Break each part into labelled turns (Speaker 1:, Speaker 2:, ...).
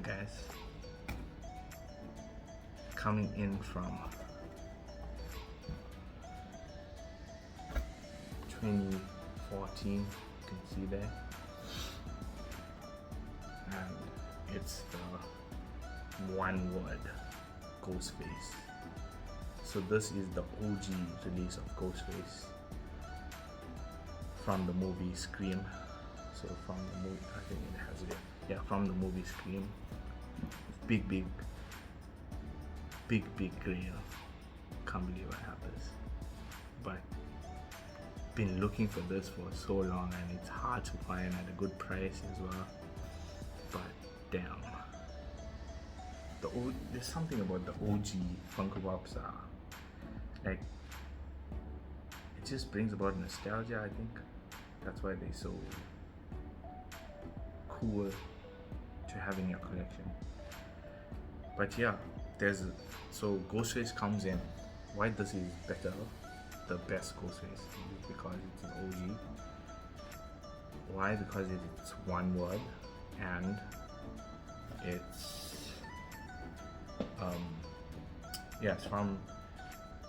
Speaker 1: guys, coming in from 2014, you can see there, and it's the one word Ghostface. So this is the OG release of Ghostface from the movie Scream. So from the movie, I think it has it. Yeah, from the movie Scream. Big Grail. Can't believe I have this. But been looking for this for so long, and it's hard to find at a good price as well. But damn, there's something about the OG Funko Pops. Like, it just brings about nostalgia. I think that's why they're so cool to have in your collection. But yeah, so Ghostface comes in. Why this is better, the best Ghostface, is because it's an OG. Why? Because it's one word, and it's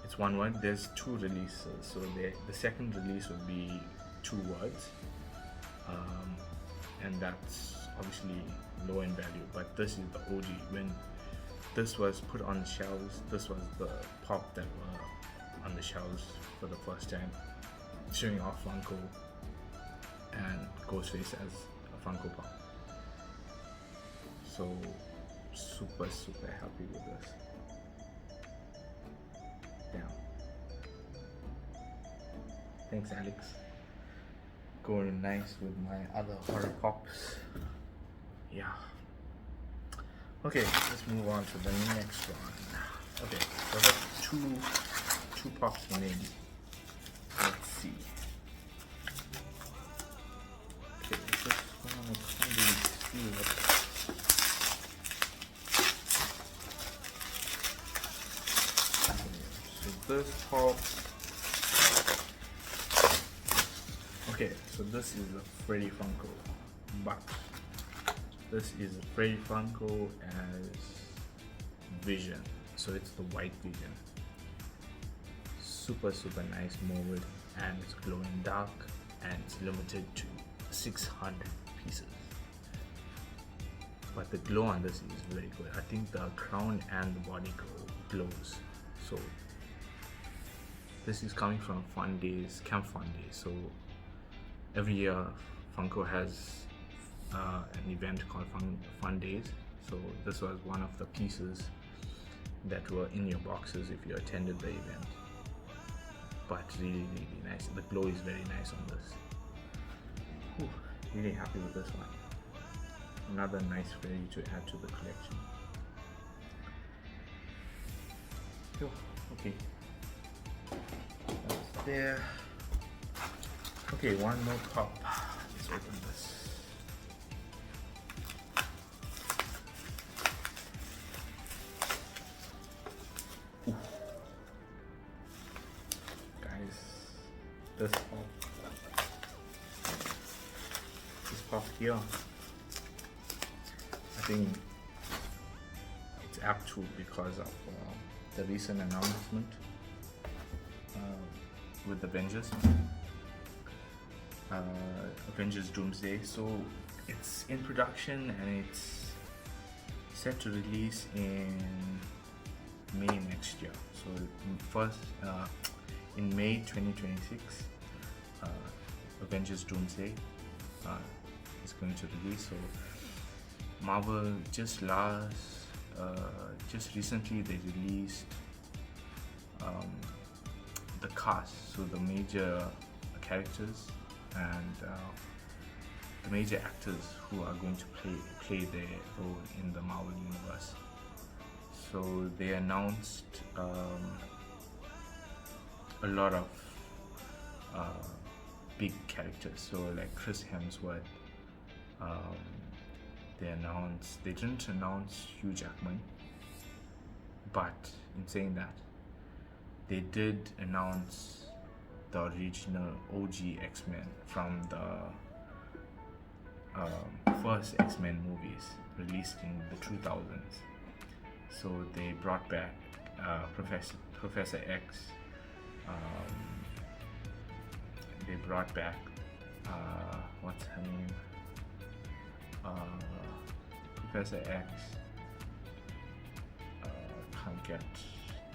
Speaker 1: it's one word. There's two releases, so the second release would be two words, and that's obviously low in value. But this is the OG. When this was put on shelves, this was the pop that were on the shelves for the first time, showing off Funko and Ghostface as a Funko Pop. So super happy with this. Damn. Thanks, Alex. Going nice with my other horror pops. Yeah. Okay, let's move on to the next one. Okay, so that's two pops remaining. Let's see. Okay, this one I can't really see what. So this pop. Okay, so this is a Freddy Funko, but this is a Freddy Funko as Vision. So it's the white Vision. Super nice mold, and it's glow in dark, and it's limited to 600 pieces. But the glow on this is very good. I think the crown and the body glows. So this is coming from Camp Fun Days. So every year Funko has an event called Fun Days. So this was one of the pieces that were in your boxes if you attended the event. But really nice. The glow is very nice on this. Whew, really happy with this one. Another nice Freddy to add to the collection. Okay, that's there. Okay, one more pop. Let's open this. Ooh. Guys, this pop here, I think it's apt to because of the recent announcement with Avengers Doomsday. So it's in production and it's set to release in May next year. So first in May 2026, Avengers Doomsday is going to release. So Marvel just recently they released the cast, so the major characters and the major actors who are going to play their role in the Marvel universe. So they announced a lot of big characters. So like Chris Hemsworth. They didn't announce Hugh Jackman, but in saying that, they did announce the original OG X-Men from the first X-Men movies released in the 2000s. So they brought back Professor X. They brought back what's her name? Professor X. Can't get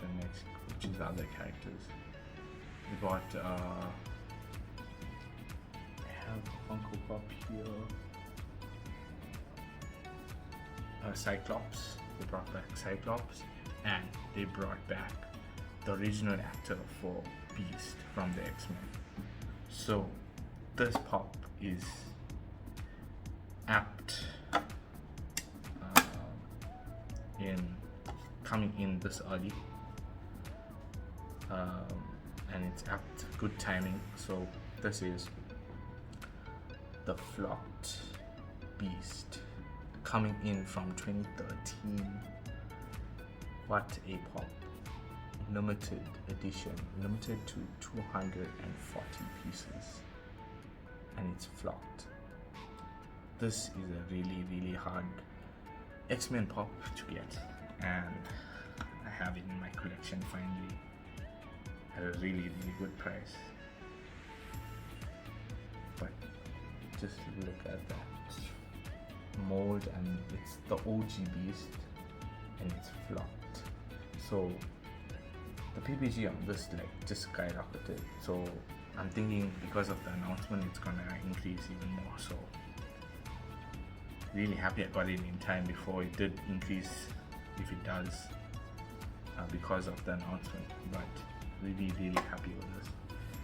Speaker 1: the next, which is other characters. We got I have a Funko Pop here. Cyclops. They brought back Cyclops, and they brought back the original actor for Beast from the X-Men. So this pop is apt in coming in this early, and it's apt good timing. So this is the Flocked Beast coming in from 2013. What a pop! Limited edition, limited to 240 pieces, and it's flocked. This is a really hard X-Men pop to get, and I have it in my collection finally at a really good price. But just look at that mold, and it's the OG Beast, and it's flocked. So the PPG on this just skyrocketed. So I'm thinking because of the announcement it's gonna increase even more. So really happy I got it in time before it did increase, if it does, because of the announcement. But really happy with this.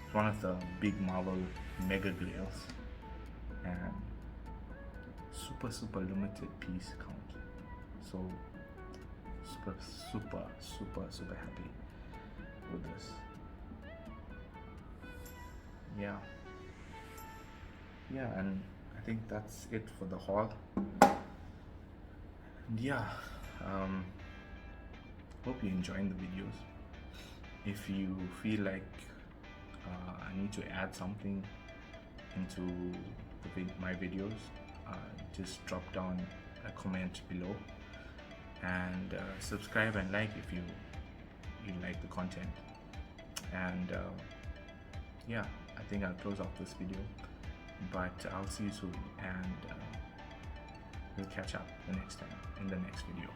Speaker 1: It's one of the big Marvel mega grails, and super limited piece count. So super happy with this. Yeah, and I think that's it for the haul. And yeah, hope you're enjoying the videos. If you feel like I need to add something into my videos, just drop down a comment below, and subscribe and like if you like the content. And yeah, I think I'll close off this video, but I'll see you soon, and we'll catch up the next time in the next video.